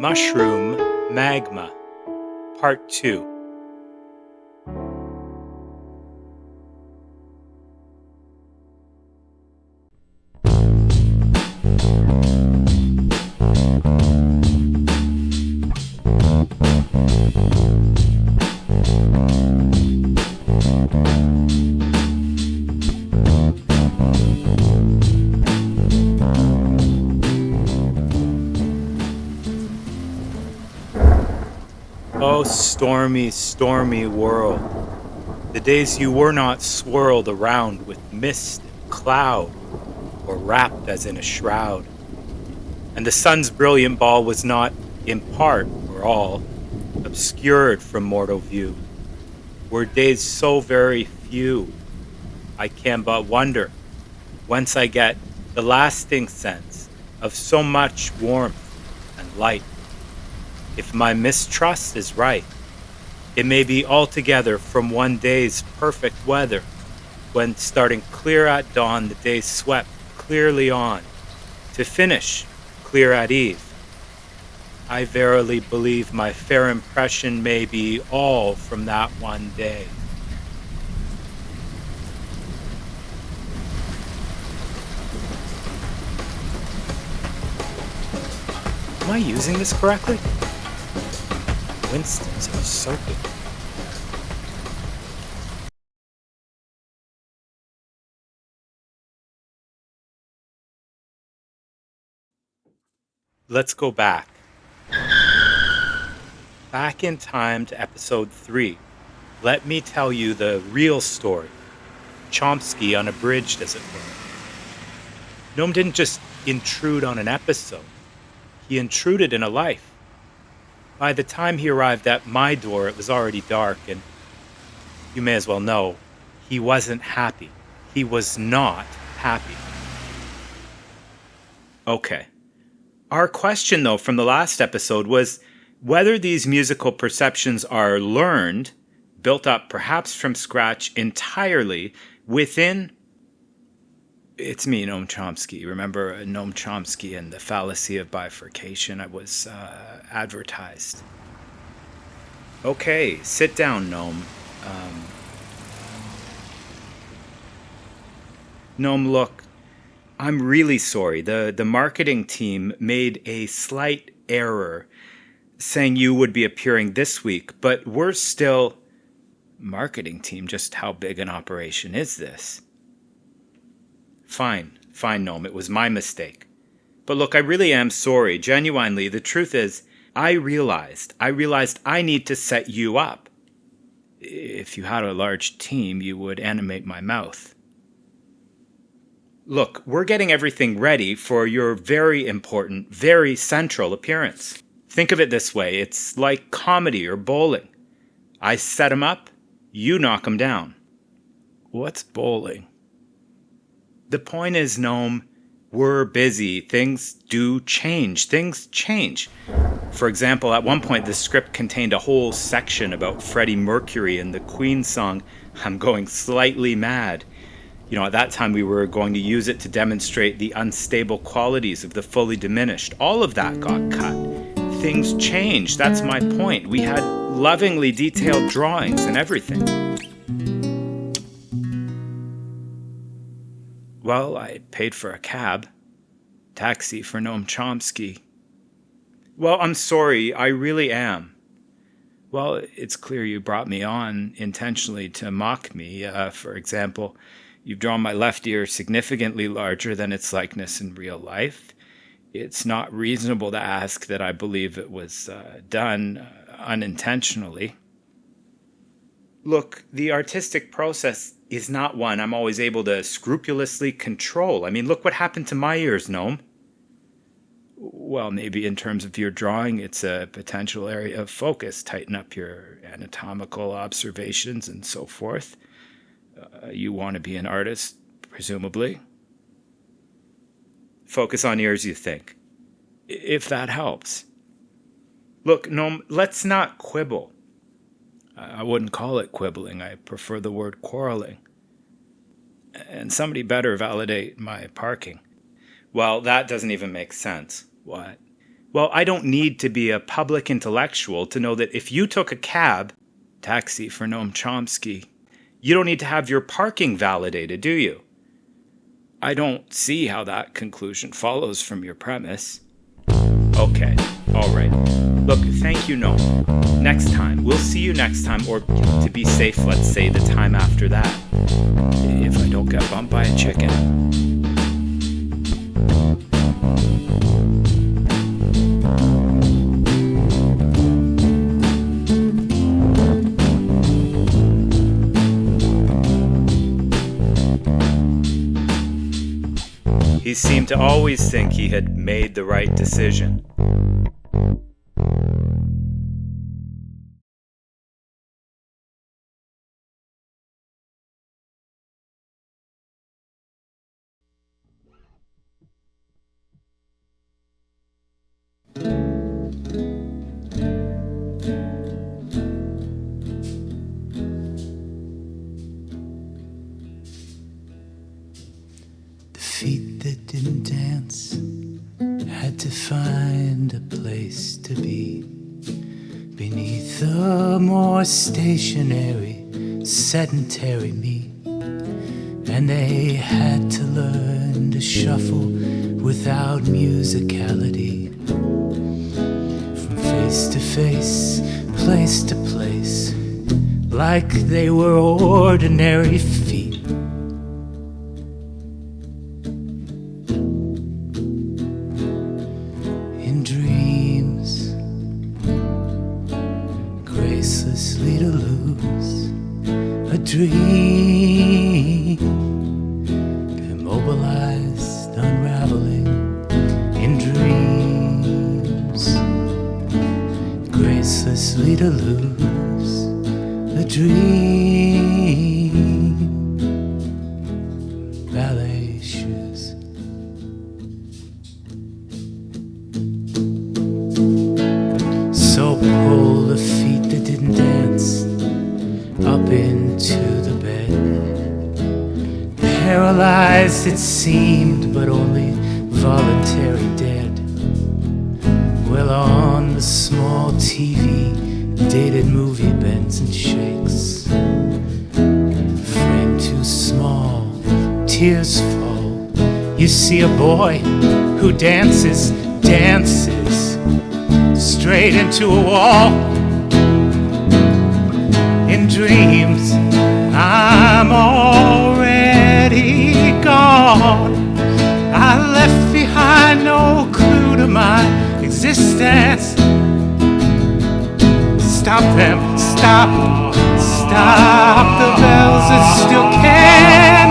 Mushroom Magma, Part 2. Oh, stormy, stormy world, the days you were not swirled around with mist and cloud, or wrapped as in a shroud, and the sun's brilliant ball was not, in part or all, obscured from mortal view, were days so very few, I can but wonder whence I get the lasting sense of so much warmth and light. If my mistrust is right, it may be altogether from one day's perfect weather, when starting clear at dawn the day swept clearly on, to finish clear at eve. I verily believe my fair impression may be all from that one day. Am I using this correctly? Winston's are so good. Let's go back. Back in time to episode 3. Let me tell you the real story. Chomsky unabridged, as it were. Noam didn't just intrude on an episode. He intruded in a life. By the time he arrived at my door, it was already dark, and you may as well know, he wasn't happy. He was not happy. Okay. Our question, though, from the last episode was whether these musical perceptions are learned, built up perhaps from scratch entirely within... It's me, Noam Chomsky. Remember Noam Chomsky and the fallacy of bifurcation? I was advertised. Okay, sit down, Noam. Noam, look, I'm really sorry. The marketing team made a slight error saying you would be appearing this week, but we're still... Marketing team, just how big an operation is this? Fine, Noam, it was my mistake. But look, I really am sorry, genuinely. The truth is, I realized I need to set you up. If you had a large team, you would animate my mouth. Look, we're getting everything ready for your very important, very central appearance. Think of it this way, it's like comedy or bowling. I set 'em up, you knock 'em down. What's bowling? The point is, Noam, we're busy. Things do change. Things change. For example, at one point, the script contained a whole section about Freddie Mercury and the Queen song, I'm Going Slightly Mad. You know, at that time, we were going to use it to demonstrate the unstable qualities of the fully diminished. All of that got cut. Things changed. That's my point. We had lovingly detailed drawings and everything. Well, I paid for a cab. Taxi for Noam Chomsky. Well, I'm sorry, I really am. Well, it's clear you brought me on intentionally to mock me. For example, you've drawn my left ear significantly larger than its likeness in real life. It's not reasonable to ask that I believe it was done unintentionally. Look, the artistic process is not one I'm always able to scrupulously control. I mean, look what happened to my ears, Noam. Well, maybe in terms of your drawing, it's a potential area of focus. Tighten up your anatomical observations and so forth. You want to be an artist, presumably. Focus on ears, you think. If that helps. Look, Noam, let's not quibble. I wouldn't call it quibbling. I prefer the word quarreling. And somebody better validate my parking. Well, that doesn't even make sense. What? Well, I don't need to be a public intellectual to know that if you took a cab, taxi for Noam Chomsky, you don't need to have your parking validated, do you? I don't see how that conclusion follows from your premise. Okay, all right. Look, thank you, Noam. Next time. We'll see you next time, or to be safe, let's say the time after that. If I don't get bumped by a chicken. He seemed to always think he had made the right decision. Feet that didn't dance had to find a place to be beneath the more stationary, sedentary me. And they had to learn to shuffle without musicality, from face to face, place to place, like they were ordinary feet. Gracelessly to lose a dream, immobilized, unraveling in dreams. Gracelessly to lose a dream. Ballet shoes. So pull the feet that didn't dance up into the bed. Paralyzed it seemed, but only voluntary dead. Well, on the small TV, dated movie bends and shakes. Frame too small, tears fall. You see a boy who dances straight into a wall. In dreams, I'm already gone. I left behind no clue to my existence. Stop them, stop the bells that still can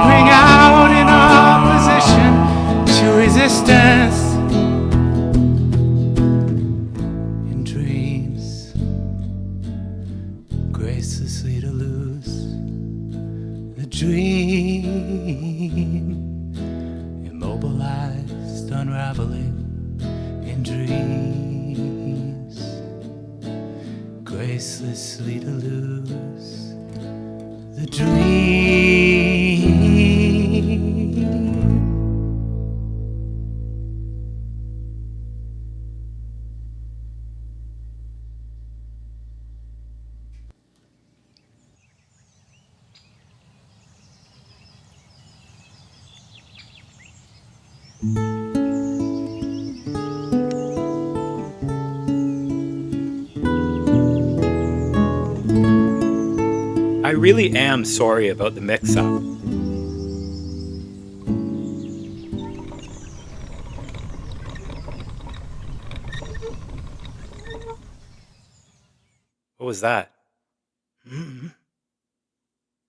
ring out in opposition to resistance. Gracelessly to lose the dream, immobilized, unraveling in dreams. Gracelessly to lose the dream. I really am sorry about the mix-up. What was that?